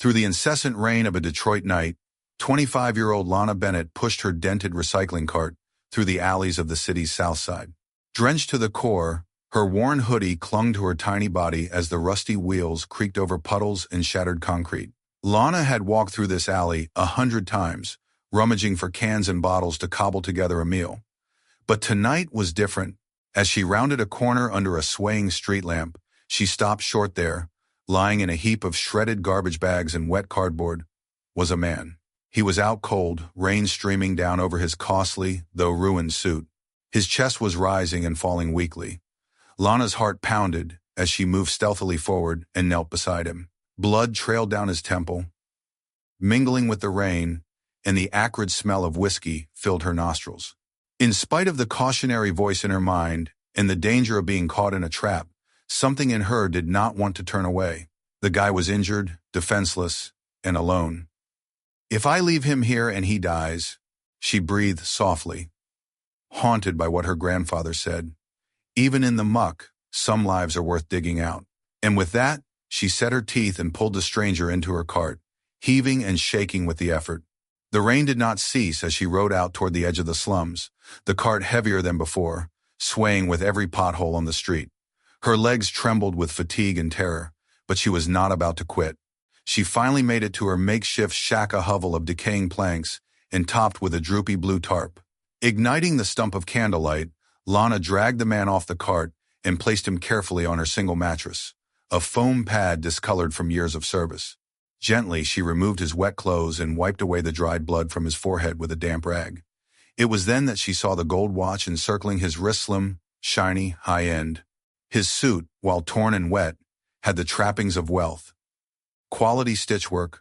Through the incessant rain of a Detroit night, 25-year-old Lana Bennett pushed her dented recycling cart through the alleys of the city's south side. Drenched to the core, her worn hoodie clung to her tiny body as the rusty wheels creaked over puddles and shattered concrete. Lana had walked through this alley 100 times, rummaging for cans and bottles to cobble together a meal. But tonight was different. As she rounded a corner under a swaying street lamp, she stopped short there. Lying in a heap of shredded garbage bags and wet cardboard was a man. He was out cold, rain streaming down over his costly, though ruined suit. His chest was rising and falling weakly. Lana's heart pounded as she moved stealthily forward and knelt beside him. Blood trailed down his temple, mingling with the rain, and the acrid smell of whiskey filled her nostrils. In spite of the cautionary voice in her mind and the danger of being caught in a trap, something in her did not want to turn away. The guy was injured, defenseless, and alone. "If I leave him here and he dies," she breathed softly, haunted by what her grandfather said. "Even in the muck, some lives are worth digging out." And with that, she set her teeth and pulled the stranger into her cart, heaving and shaking with the effort. The rain did not cease as she rode out toward the edge of the slums, the cart heavier than before, swaying with every pothole on the street. Her legs trembled with fatigue and terror, but she was not about to quit. She finally made it to her makeshift shack, a hovel of decaying planks and topped with a droopy blue tarp. Igniting the stump of candlelight, Lana dragged the man off the cart and placed him carefully on her single mattress, a foam pad discolored from years of service. Gently, she removed his wet clothes and wiped away the dried blood from his forehead with a damp rag. It was then that she saw the gold watch encircling his wrist, slim, shiny, high-end. His suit, while torn and wet, had the trappings of wealth. Quality stitchwork,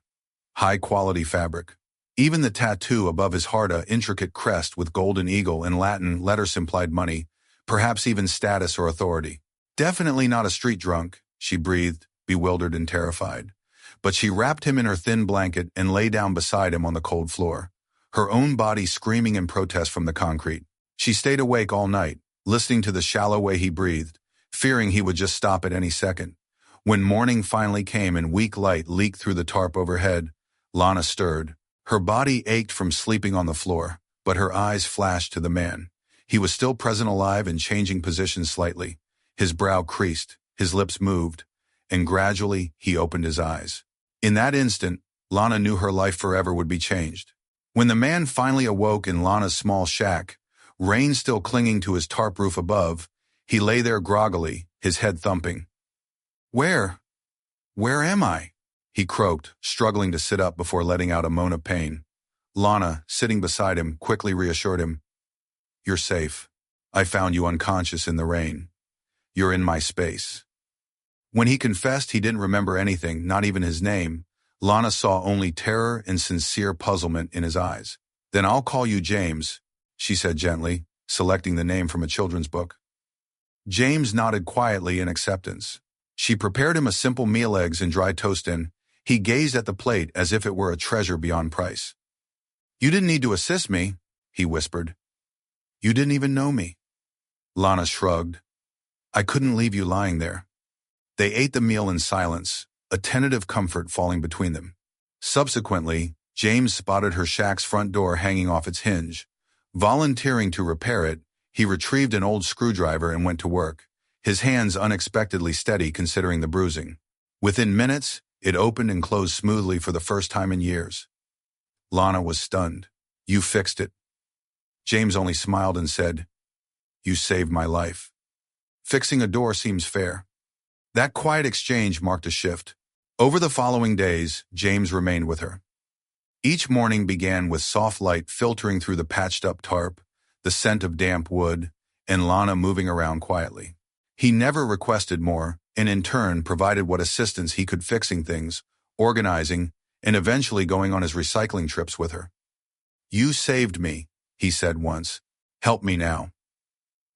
high-quality fabric. Even the tattoo above his heart, an intricate crest with golden eagle and Latin letters, implied money, perhaps even status or authority. Definitely not a street drunk, she breathed, bewildered and terrified. But she wrapped him in her thin blanket and lay down beside him on the cold floor, her own body screaming in protest from the concrete. She stayed awake all night, listening to the shallow way he breathed, fearing he would just stop at any second. When morning finally came and weak light leaked through the tarp overhead, Lana stirred. Her body ached from sleeping on the floor, but her eyes flashed to the man. He was still present, alive and changing positions slightly. His brow creased, his lips moved, and gradually he opened his eyes. In that instant, Lana knew her life forever would be changed. When the man finally awoke in Lana's small shack, rain still clinging to his tarp roof above, he lay there groggily, his head thumping. Where am I?" he croaked, struggling to sit up before letting out a moan of pain. Lana, sitting beside him, quickly reassured him. "You're safe. I found you unconscious in the rain. You're in my space." When he confessed he didn't remember anything, not even his name, Lana saw only terror and sincere puzzlement in his eyes. "Then I'll call you James," she said gently, selecting the name from a children's book. James nodded quietly in acceptance. She prepared him a simple meal, eggs and dry toast, and he gazed at the plate as if it were a treasure beyond price. "You didn't need to assist me," he whispered. "You didn't even know me." Lana shrugged. "I couldn't leave you lying there." They ate the meal in silence, a tentative comfort falling between them. Subsequently, James spotted her shack's front door hanging off its hinge. Volunteering to repair it, he retrieved an old screwdriver and went to work, his hands unexpectedly steady considering the bruising. Within minutes, it opened and closed smoothly for the first time in years. Lana was stunned. "You fixed it." James only smiled and said, "You saved my life." Fixing a door seems fair. That quiet exchange marked a shift. Over the following days, James remained with her. Each morning began with soft light filtering through the patched-up tarp, the scent of damp wood, and Lana moving around quietly. He never requested more, and in turn provided what assistance he could, fixing things, organizing, and eventually going on his recycling trips with her. "You saved me," he said once. "Help me now."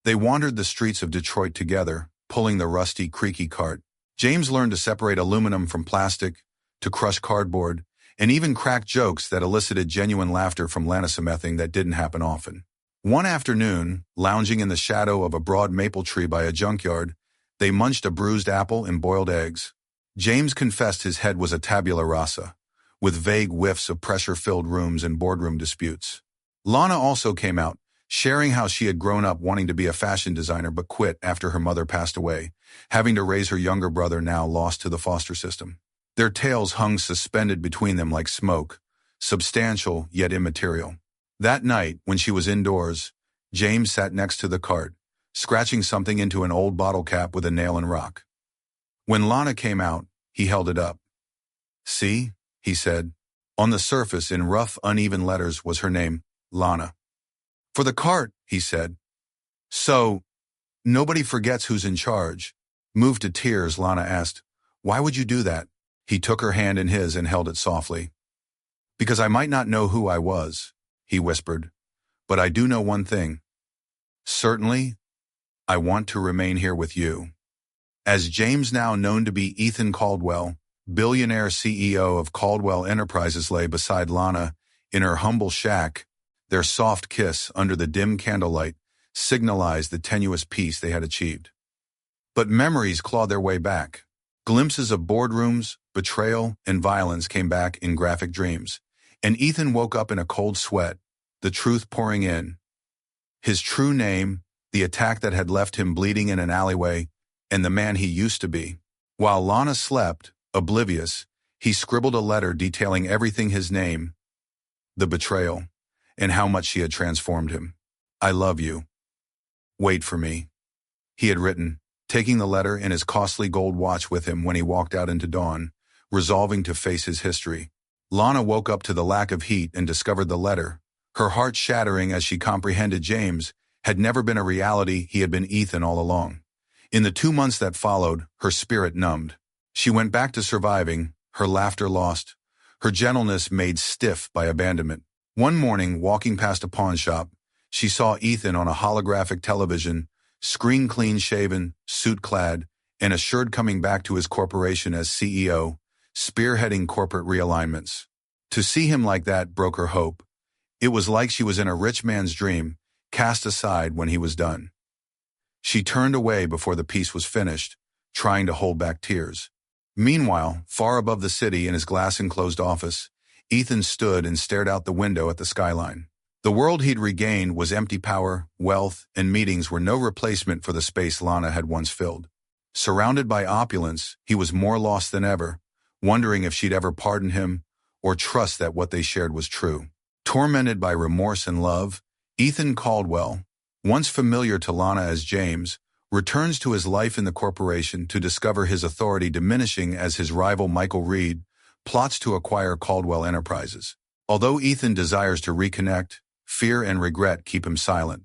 They wandered the streets of Detroit together, pulling the rusty, creaky cart. James learned to separate aluminum from plastic, to crush cardboard, and even crack jokes that elicited genuine laughter from Lana, something that didn't happen often. One afternoon, lounging in the shadow of a broad maple tree by a junkyard, they munched a bruised apple and boiled eggs. James confessed his head was a tabula rasa, with vague whiffs of pressure-filled rooms and boardroom disputes. Lana also came out, sharing how she had grown up wanting to be a fashion designer but quit after her mother passed away, having to raise her younger brother now lost to the foster system. Their tales hung suspended between them like smoke, substantial yet immaterial. That night, when she was indoors, James sat next to the cart, scratching something into an old bottle cap with a nail and rock. When Lana came out, he held it up. "See?" he said. On the surface, in rough, uneven letters, was her name, Lana. "For the cart," he said. "So, nobody forgets who's in charge." Moved to tears, Lana asked, "Why would you do that?" He took her hand in his and held it softly. "Because I might not know who I was," he whispered, "but I do know one thing. Certainly, I want to remain here with you." As James, now known to be Ethan Caldwell, billionaire CEO of Caldwell Enterprises, lay beside Lana in her humble shack, their soft kiss under the dim candlelight signalized the tenuous peace they had achieved. But memories clawed their way back. Glimpses of boardrooms, betrayal, and violence came back in graphic dreams, and Ethan woke up in a cold sweat, the truth pouring in. His true name, the attack that had left him bleeding in an alleyway, and the man he used to be. While Lana slept, oblivious, he scribbled a letter detailing everything: his name, the betrayal, and how much she had transformed him. "I love you. Wait for me," he had written, taking the letter and his costly gold watch with him when he walked out into dawn, resolving to face his history. Lana woke up to the lack of heat and discovered the letter, her heart shattering as she comprehended James had never been a reality. He had been Ethan all along. In the 2 months that followed, her spirit numbed. She went back to surviving, her laughter lost, her gentleness made stiff by abandonment. One morning, walking past a pawn shop, she saw Ethan on a holographic television, screen clean-shaven, suit-clad, and assured, coming back to his corporation as CEO, spearheading corporate realignments. To see him like that broke her hope. It was like she was in a rich man's dream, cast aside when he was done. She turned away before the piece was finished, trying to hold back tears. Meanwhile, far above the city in his glass-enclosed office, Ethan stood and stared out the window at the skyline. The world he'd regained was empty. Power, wealth, and meetings were no replacement for the space Lana had once filled. Surrounded by opulence, he was more lost than ever, wondering if she'd ever pardon him or trust that what they shared was true. Tormented by remorse and love, Ethan Caldwell, once familiar to Lana as James, returns to his life in the corporation to discover his authority diminishing as his rival Michael Reed plots to acquire Caldwell Enterprises. Although Ethan desires to reconnect, fear and regret keep him silent.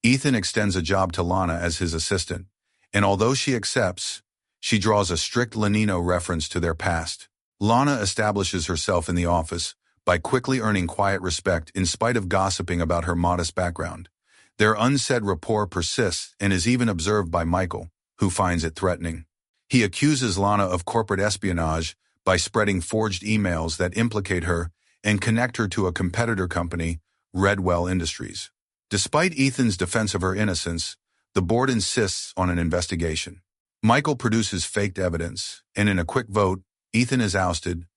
Ethan extends a job to Lana as his assistant, and although she accepts, she draws a strict Lenino reference to their past. Lana establishes herself in the office by quickly earning quiet respect in spite of gossiping about her modest background. Their unsaid rapport persists and is even observed by Michael, who finds it threatening. He accuses Lana of corporate espionage by spreading forged emails that implicate her and connect her to a competitor company, Redwell Industries. Despite Ethan's defense of her innocence, the board insists on an investigation. Michael produces faked evidence, and in a quick vote, Ethan is ousted.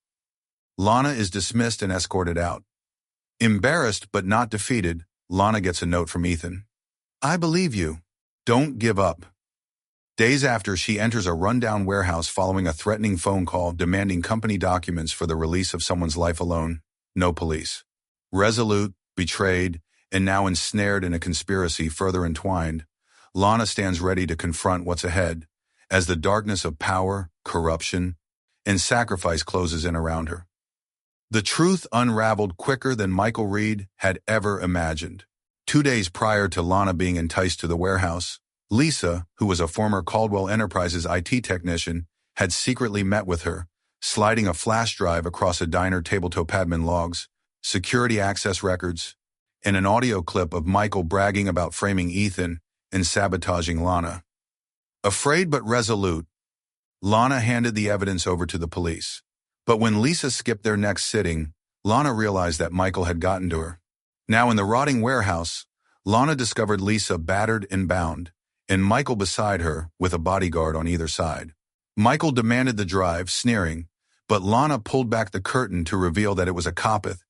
Lana is dismissed and escorted out. Embarrassed but not defeated, Lana gets a note from Ethan. "I believe you. Don't give up." Days after, she enters a rundown warehouse following a threatening phone call demanding company documents for the release of someone's life alone. No police. Resolute, betrayed, and now ensnared in a conspiracy further entwined, Lana stands ready to confront what's ahead as the darkness of power, corruption, and sacrifice closes in around her. The truth unraveled quicker than Michael Reed had ever imagined. 2 days prior to Lana being enticed to the warehouse, Lisa, who was a former Caldwell Enterprises IT technician, had secretly met with her, sliding a flash drive across a diner tabletop admin logs, security access records, and an audio clip of Michael bragging about framing Ethan and sabotaging Lana. Afraid but resolute, Lana handed the evidence over to the police. But when Lisa skipped their next sitting, Lana realized that Michael had gotten to her. Now in the rotting warehouse, Lana discovered Lisa battered and bound, and Michael beside her with a bodyguard on either side. Michael demanded the drive, sneering, but Lana pulled back the curtain to reveal that it was a copith.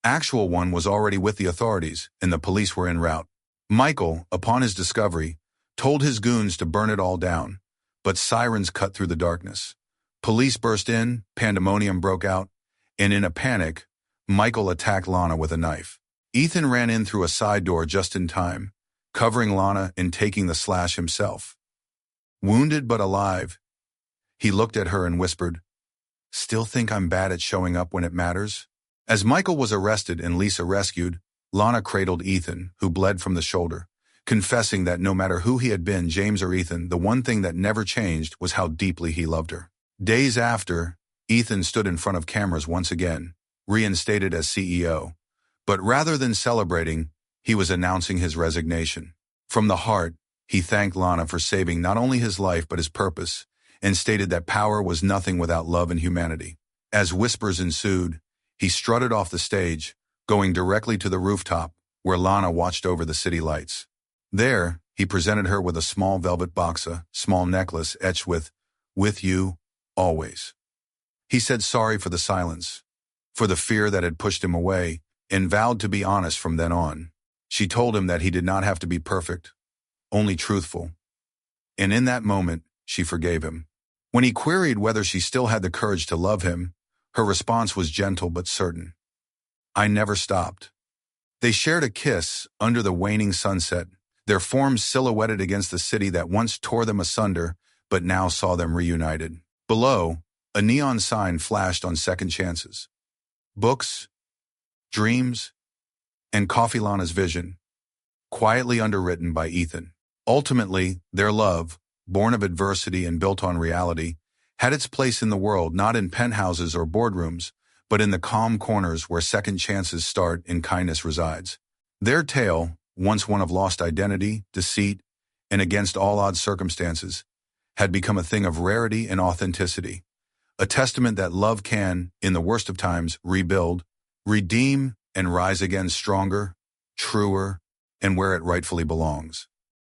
Actual one was already with the authorities, and the police were en route. Michael, upon his discovery, told his goons to burn it all down, but sirens cut through the darkness. Police burst in, pandemonium broke out, and in a panic, Michael attacked Lana with a knife. Ethan ran in through a side door just in time, covering Lana and taking the slash himself. Wounded but alive, he looked at her and whispered, "Still think I'm bad at showing up when it matters?" As Michael was arrested and Lisa rescued, Lana cradled Ethan, who bled from the shoulder, confessing that no matter who he had been, James or Ethan, the one thing that never changed was how deeply he loved her. Days after, Ethan stood in front of cameras once again, reinstated as CEO. But rather than celebrating, he was announcing his resignation. From the heart, he thanked Lana for saving not only his life but his purpose, and stated that power was nothing without love and humanity. As whispers ensued, he strutted off the stage, going directly to the rooftop, where Lana watched over the city lights. There, he presented her with a small velvet box, a small necklace etched with you, always. He said sorry for the silence, for the fear that had pushed him away, and vowed to be honest from then on. She told him that he did not have to be perfect, only truthful. And in that moment, she forgave him. When he queried whether she still had the courage to love him, her response was gentle but certain. "I never stopped." They shared a kiss under the waning sunset, their forms silhouetted against the city that once tore them asunder, but now saw them reunited. Below, a neon sign flashed on second chances. Books, dreams, and Coffee. Lana's vision, quietly underwritten by Ethan. Ultimately, their love, born of adversity and built on reality, had its place in the world, not in penthouses or boardrooms, but in the calm corners where second chances start and kindness resides. Their tale, once one of lost identity, deceit, and against all odds circumstances, had become a thing of rarity and authenticity, a testament that love can, in the worst of times, rebuild, redeem, and rise again stronger, truer, and where it rightfully belongs.